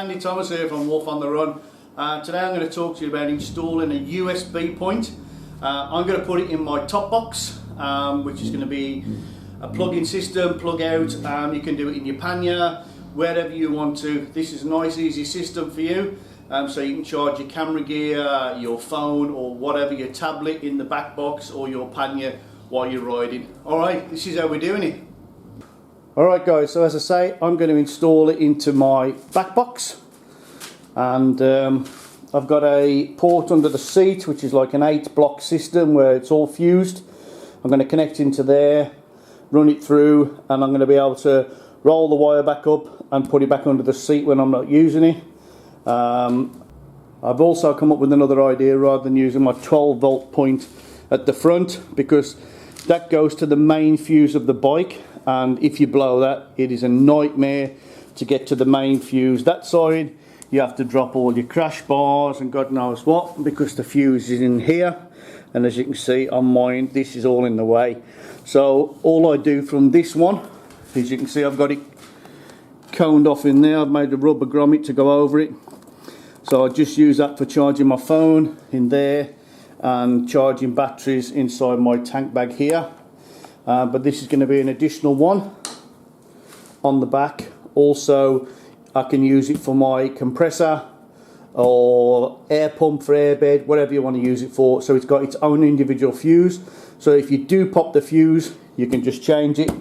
Andy Thomas here from Wolf on the Run. Today I'm going to talk to you about installing a USB point. I'm going to put it in my top box, which is going to be a plug-in system, plug out. You can do it in your pannier, wherever you want to. This is a nice easy system for you, so you can charge your camera gear, your phone or whatever, your tablet in the back box or your pannier while you're riding. Alright, this is how we're doing it. Alright guys, so as I say, I'm going to install it into my back box, and I've got a port under the seat which is like an 8-block system where it's all fused. I'm going to connect into there, run it through, and I'm going to be able to roll the wire back up and put it back under the seat when I'm not using it. I've also come up with another idea rather than using my 12-volt point at the front, because that goes to the main fuse of the bike, and if you blow that, it is a nightmare to get to the main fuse. That side you have to drop all your crash bars and God knows what, because the fuse is in here, and as you can see on mine, this is all in the way. So all I do from this one, as you can see, I've got it coned off in there. I've made a rubber grommet to go over it, so I just use that for charging my phone in there and charging batteries inside my tank bag here. But this is going to be an additional one on the back. Also, I can use it for my compressor or air pump for airbed, whatever you want to use it for. So it's got its own individual fuse. So if you do pop the fuse, you can just change it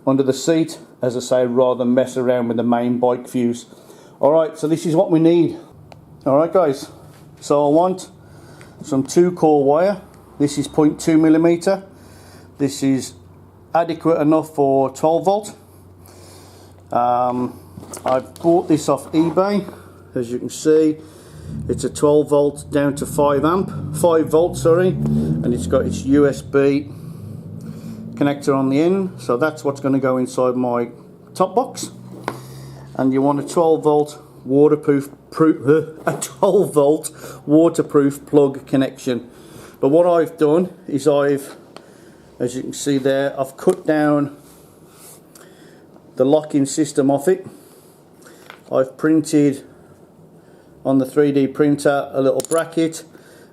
under the seat, as I say, rather than mess around with the main bike fuse. Alright, so this is what we need. Alright guys, so I want some 2-core wire. This is 0.2mm. This is adequate enough for 12 volt. I've bought this off eBay. As you can see, it's a 12 volt down to 5 volt, sorry, and it's got its USB connector on the end, so that's what's going to go inside my top box. And you want a 12 volt waterproof plug connection. But what I've done is as you can see there, I've cut down the locking system off it. I've printed on the 3D printer a little bracket.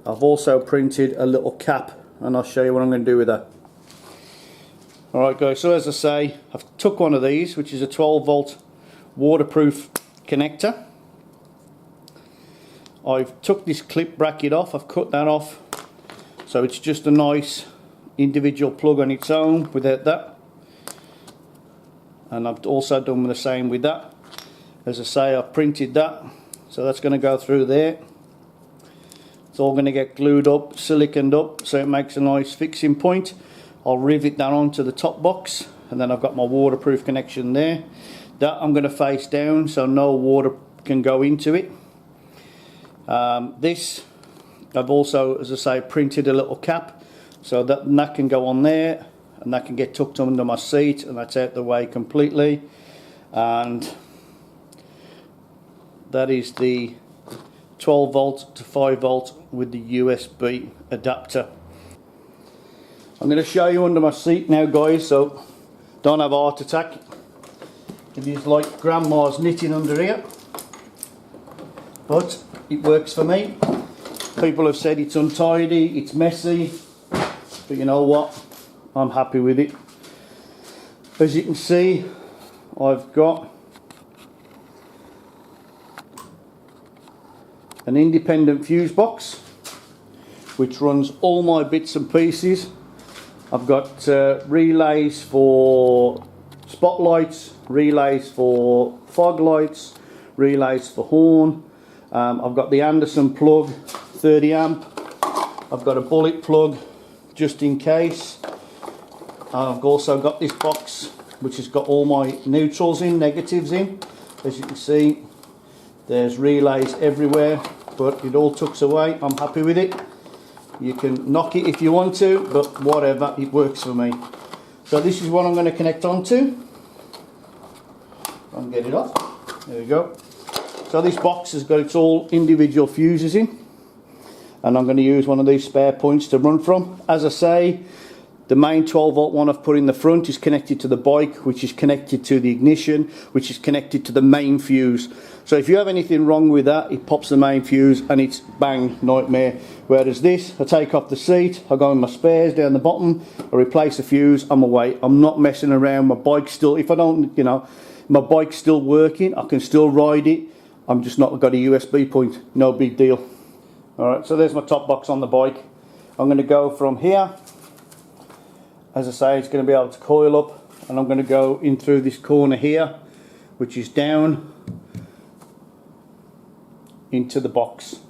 I've also printed a little cap, and I'll show you what I'm going to do with that. Alright guys, so as I say, I've took one of these, which is a 12 volt waterproof connector. I've took this clip bracket off, I've cut that off, so it's just a nice individual plug on its own without that. And I've also done the same with that. As I say, I've printed that, so that's going to go through there. It's all going to get glued up, siliconed up, so it makes a nice fixing point. I'll rivet that onto the top box, and then I've got my waterproof connection there. That I'm going to face down so no water can go into it. This I've also, as I say, printed a little cap, so that can go on there, and that can get tucked under my seat, and that's out the way completely. And that is the 12 volt to 5 volt with the USB adapter. I'm going to show you under my seat now guys, so don't have a heart attack. It is like grandma's knitting under here, but it works for me. People have said it's untidy, it's messy, but you know what, I'm happy with it. As you can see, I've got an independent fuse box which runs all my bits and pieces. I've got relays for spotlights, relays for fog lights, relays for horn. I've got the Anderson plug, 30 amp. I've got a bullet plug just in case. I've also got this box which has got all my neutrals in, negatives in. As you can see, there's relays everywhere, but it all tucks away. I'm happy with it. You can knock it if you want to, but whatever, it works for me. So this is what I'm going to connect onto. I'll get it off. There we go. So this box has got its all individual fuses in, and I'm going to use one of these spare points to run from. As I say, The main 12 volt one I've put in the front is connected to the bike, which is connected to the ignition, which is connected to the main fuse. So if you have anything wrong with that, it pops the main fuse and it's bang, nightmare. Whereas this, I take off the seat, I go in my spares down the bottom, I replace the fuse, I'm away. I'm not messing around. My bike's still, if I don't, you know, my bike's still working, I can still ride it. I'm just not got a USB point, no big deal. Alright, so there's my top box on the bike. I'm going to go from here. As I say, it's going to be able to coil up, and I'm going to go in through this corner here, which is down into the box.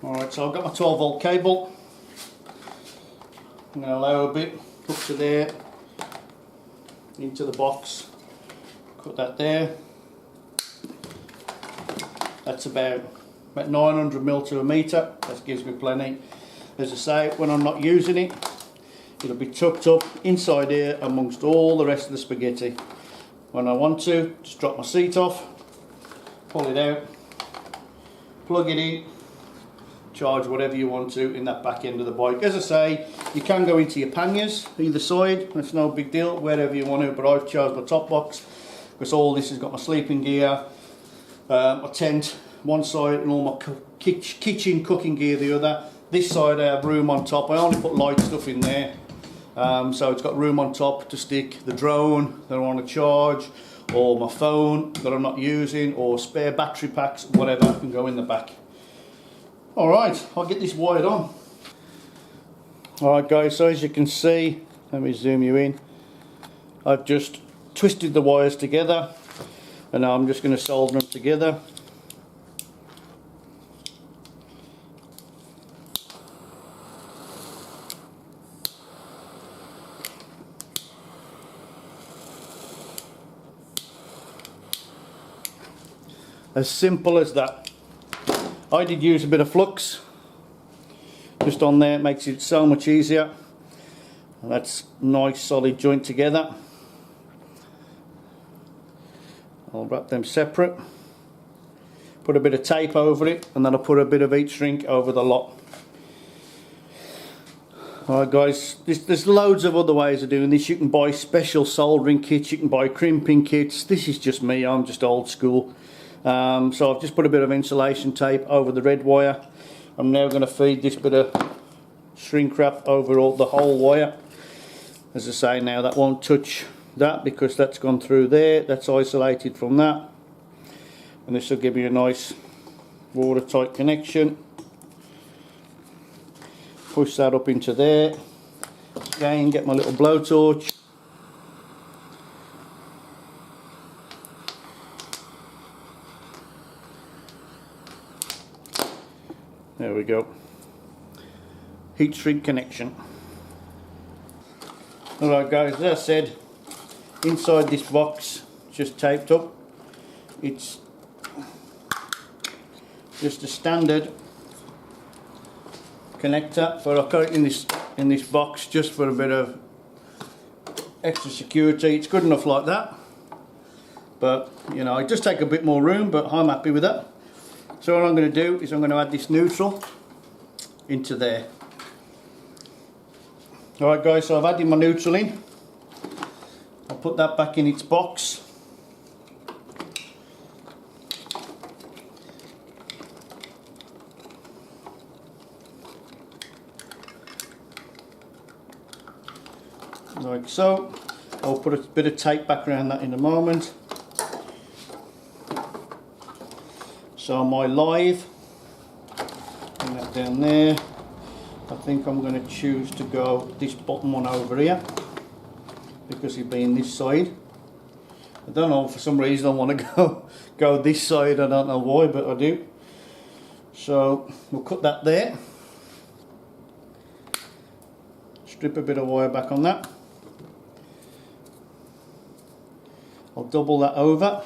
Alright, so I've got my 12 volt cable. I'm going to lower a bit up to there, into the box, cut that there. That's about 900 mil to a metre. That gives me plenty. As I say, when I'm not using it, it'll be tucked up inside here amongst all the rest of the spaghetti. When I want to, just drop my seat off, pull it out, plug it in, charge whatever you want to in that back end of the bike. As I say, you can go into your panniers either side, that's no big deal, wherever you want to, but I've charged my top box because all this has got my sleeping gear, my tent one side and all my kitchen cooking gear the other. This side I have room on top. I only put light stuff in there, so it's got room on top to stick the drone that I want to charge, or my phone that I'm not using, or spare battery packs, whatever can go in the back. Alright, I'll get this wired on. Alright guys, so as you can see, let me zoom you in, I've just twisted the wires together and now I'm just going to solder them together. As simple as that. I did use a bit of flux just on there, it makes it so much easier. And that's nice solid joint together. I'll wrap them separate, put a bit of tape over it, and then I'll put a bit of heat shrink over the lot. Alright guys, there's loads of other ways of doing this. You can buy special soldering kits, you can buy crimping kits. This is just me, I'm just old school. So I've just put a bit of insulation tape over the red wire. I'm now going to feed this bit of shrink wrap over the whole wire. As I say, now that won't touch that because that's gone through there, that's isolated from that, and this will give you a nice watertight connection. Push that up into there, again get my little blowtorch, there we go, heat shrink connection. Alright guys, as I said, inside this box, just taped up, it's just a standard connector. For I got it in this box just for a bit of extra security. It's good enough like that, but you know, it does take a bit more room, but I'm happy with that. So what I'm going to do is I'm going to add this neutral into there. Alright guys, so I've added my neutral in. I'll put that back in its box. Like so. I'll put a bit of tape back around that in a moment. So my live, bring that down there. I think I'm going to choose to go this bottom one over here because he'd be in this side. I don't know, for some reason I want to go this side, I don't know why, but I do. So we'll cut that there. Strip a bit of wire back on that. I'll double that over.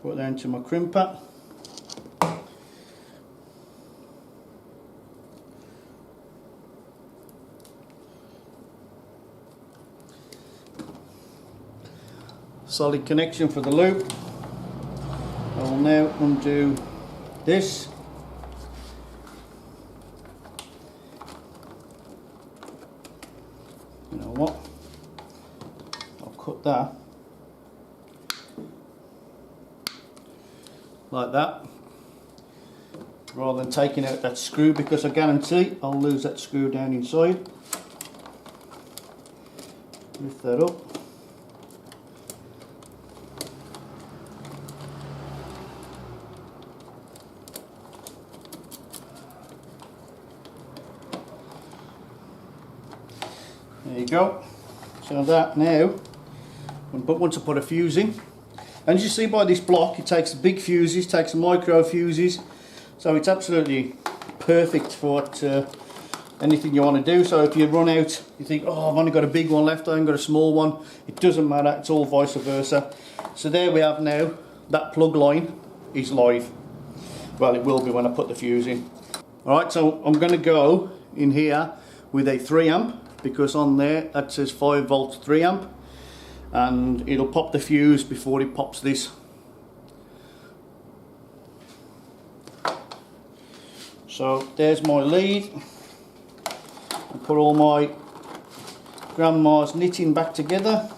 Put that into my crimper. Solid connection for the loop. I will now undo this. You know what? I'll cut that like that, rather than taking out that screw, because I guarantee I'll lose that screw down inside. Lift that up. There you go. So that now, once I put a fuse in, and as you see by this block, it takes big fuses, takes micro fuses, so it's absolutely perfect for what, anything you want to do. So if you run out, you think, oh, I've only got a big one left, I haven't got a small one, it doesn't matter, it's all vice versa. So there we have now, that plug line is live. Well, it will be when I put the fuse in. Alright, so I'm going to go in here with a 3 amp, because on there that says 5 volts 3 amp, and it'll pop the fuse before it pops this. So there's my lead. I put all my grandma's knitting back together.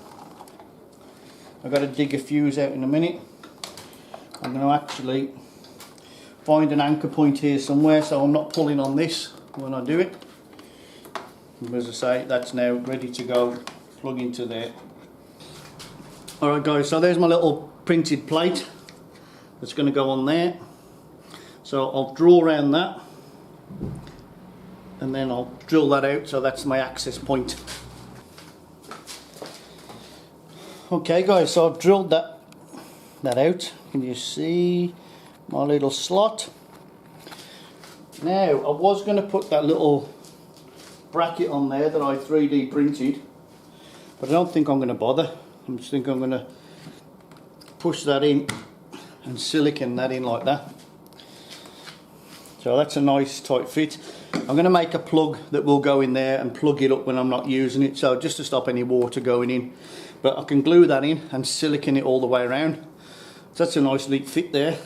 I've got to dig a fuse out in a minute. I'm going to actually find an anchor point here somewhere, so I'm not pulling on this when I do it. As I say, that's now ready to go, plug into there. Alright guys, so there's my little printed plate that's going to go on there. So I'll draw around that, and then I'll drill that out, so that's my access point. Okay guys, so I've drilled that out. Can you see my little slot? Now I was going to put that little bracket on there that I 3D printed, but I don't think I'm going to bother. I just think I'm going to push that in and silicone that in like that. So that's a nice tight fit. I'm going to make a plug that will go in there and plug it up when I'm not using it, so just to stop any water going in. But I can glue that in and silicone it all the way around. So that's a nice neat fit there.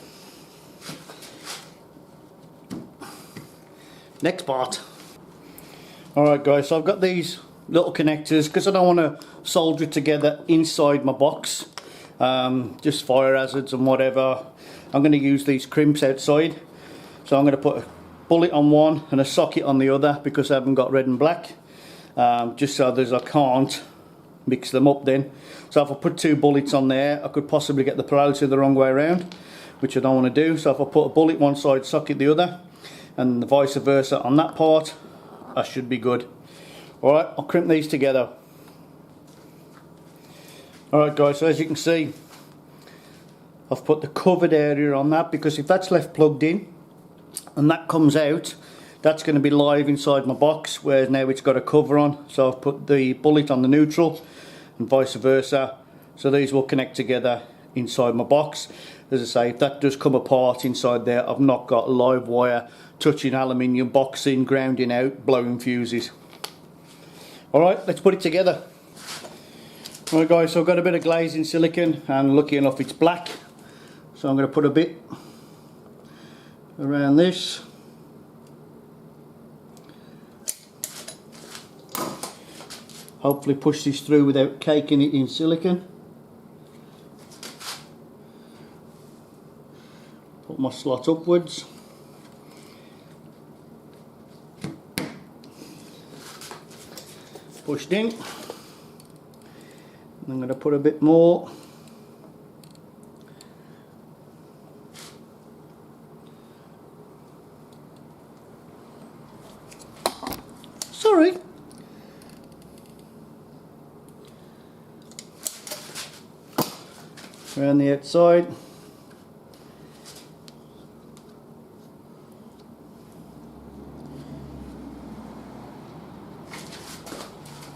Next part. Alright guys, so I've got these little connectors because I don't want to solder it together inside my box. Just fire hazards and whatever. I'm going to use these crimps outside. So I'm going to put a bullet on one and a socket on the other, because I haven't got red and black. Just so I can't mix them up then. So if I put 2 bullets on there, I could possibly get the polarity the wrong way around, which I don't want to do. So if I put a bullet one side, socket the other, and vice versa on that part, I should be good. Alright, I'll crimp these together. Alright guys, so as you can see, I've put the covered area on that, because if that's left plugged in and that comes out, that's going to be live inside my box, whereas now it's got a cover on. So I've put the bullet on the neutral and vice versa, so these will connect together inside my box. As I say, if that does come apart inside there, I've not got live wire touching aluminium, boxing, grounding out, blowing fuses. Alright, let's put it together. Alright guys, so I've got a bit of glazing silicone, and lucky enough it's black, so I'm going to put a bit around this. Hopefully push this through without caking it in silicone. Put my slot upwards. Pushed in. I'm going to put a bit more. Sorry. Around the outside.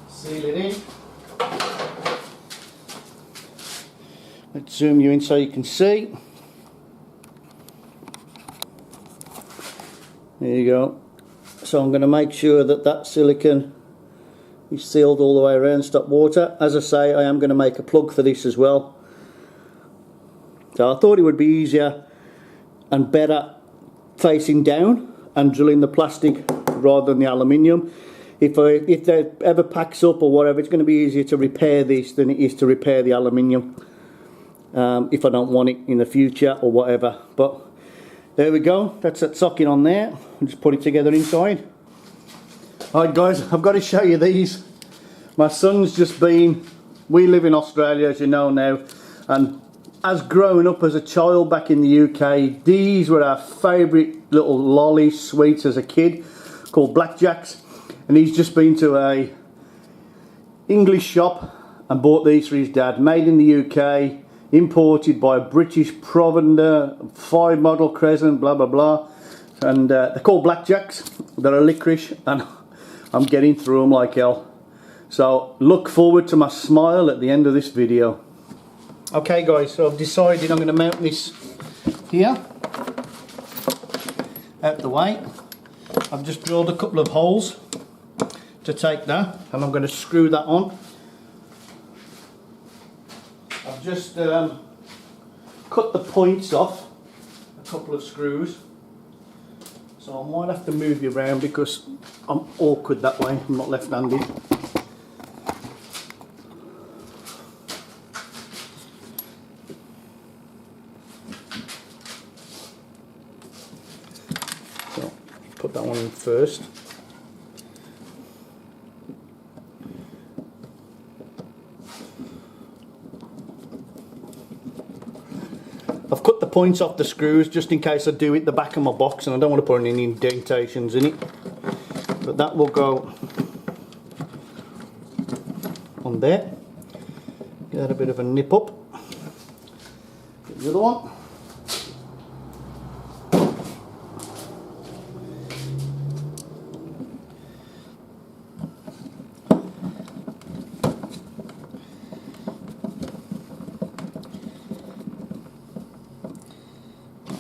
Seal it in. Let's zoom you in so you can see. There you go. So I'm going to make sure that that silicone is sealed all the way around, stop water. As I say, I am going to make a plug for this as well. So I thought it would be easier and better facing down and drilling the plastic rather than the aluminium. if that ever packs up or whatever, it's going to be easier to repair this than it is to repair the aluminium, if I don't want it in the future or whatever. But there we go, that's that socket on there. I'll just put it together inside. Alright guys, I've got to show you these. My son's just been, we live in Australia as you know now, and as growing up as a child back in the UK, these were our favourite little lolly sweets as a kid, called blackjacks. And he's just been to a English shop and bought these for his dad, made in the UK, imported by a British provender, 5 model Crescent, blah blah blah. And they're called blackjacks. They're a licorice, and I'm getting through them like hell. So look forward to my smile at the end of this video. Okay guys, so I've decided I'm going to mount this here, out the way. I've just drilled a couple of holes to take that, and I'm going to screw that on. I've just cut the points off a couple of screws, so I might have to move you around because I'm awkward that way, I'm not left-handed. So put that one in first. I've cut the points off the screws just in case I do hit the back of my box, and I don't want to put any indentations in it. But that will go on there. Get a bit of a nip up. Get the other one.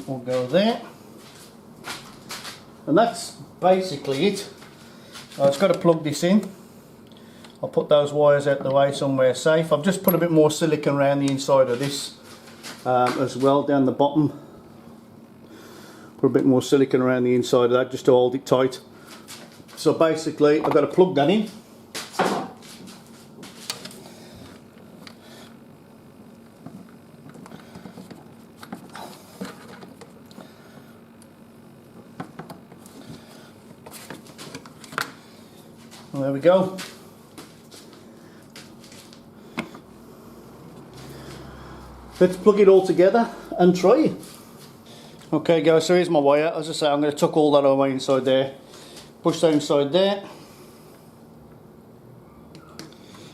Will go there, and that's basically it. I've just got to plug this in. I'll put those wires out the way somewhere safe. I've just put a bit more silicone around the inside of this as well, down the bottom. Put a bit more silicone around the inside of that just to hold it tight. So basically I've got to plug that in. Well, there we go. Let's plug it all together and try it. Okay guys, so here's my wire. As I say, I'm going to tuck all that away inside there. Push that inside there.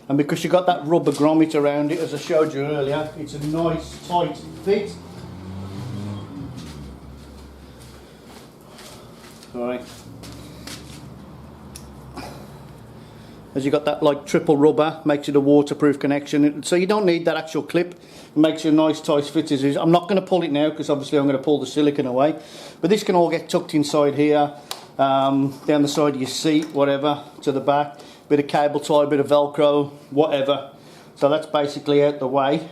And because you've got that rubber grommet around it, as I showed you earlier, it's a nice tight fit. Alright. As you got that like triple rubber, makes it a waterproof connection. So you don't need that actual clip. It makes you a nice tight fit as is. I'm not going to pull it now because obviously I'm going to pull the silicone away. But this can all get tucked inside here, down the side of your seat, whatever, to the back. Bit of cable tie, bit of Velcro, whatever. So that's basically out the way.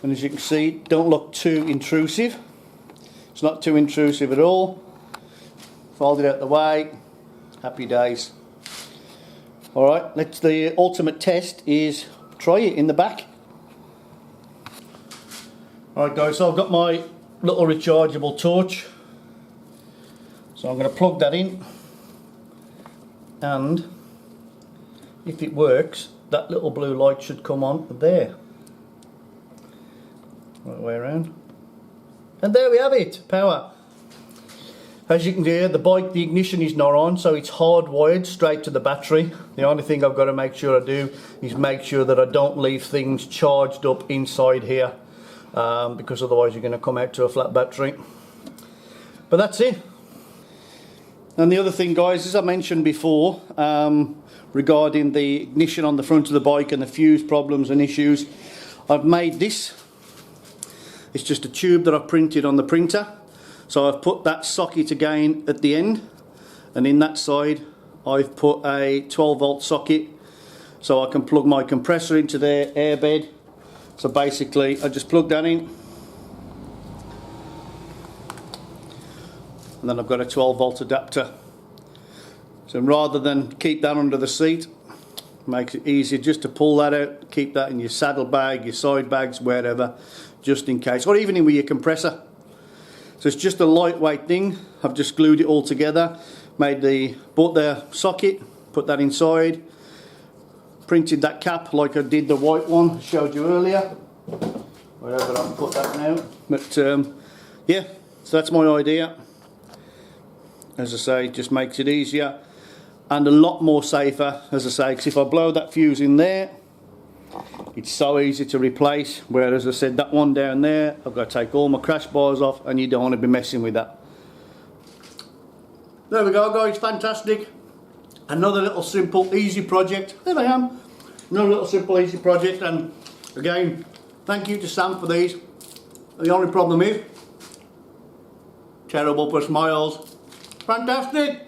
And as you can see, don't look too intrusive. It's not too intrusive at all. Fold it out the way. Happy days. Alright, the ultimate test is try it in the back. Alright guys, so I've got my little rechargeable torch. So I'm going to plug that in. And if it works, that little blue light should come on there. Right way around. And there we have it, power. As you can hear, the bike, the ignition is not on, so it's hardwired straight to the battery. The only thing I've got to make sure I do is make sure that I don't leave things charged up inside here, because otherwise you're going to come out to a flat battery. But that's it. And the other thing guys, as I mentioned before, regarding the ignition on the front of the bike and the fuse problems and issues, I've made this. It's just a tube that I've printed on the printer. So I've put that socket again at the end, and in that side I've put a 12 volt socket so I can plug my compressor into their airbed. So basically I just plug that in, and then I've got a 12 volt adapter. So rather than keep that under the seat, makes it easier just to pull that out, keep that in your saddle bag, your side bags, wherever, just in case, or even in with your compressor. So it's just a lightweight thing. I've just glued it all together, bought the socket, put that inside, printed that cap like I did the white one I showed you earlier. Wherever I can put that now. But yeah, so that's my idea. As I say, it just makes it easier and a lot more safer, as I say, because if I blow that fuse in there, it's so easy to replace, whereas I said that one down there, I've got to take all my crash bars off, and you don't want to be messing with that. There we go, guys, fantastic. Another little simple, easy project. There I am. Another little simple, easy project, and again, thank you to Sam for these. The only problem is, terrible for smiles. Fantastic!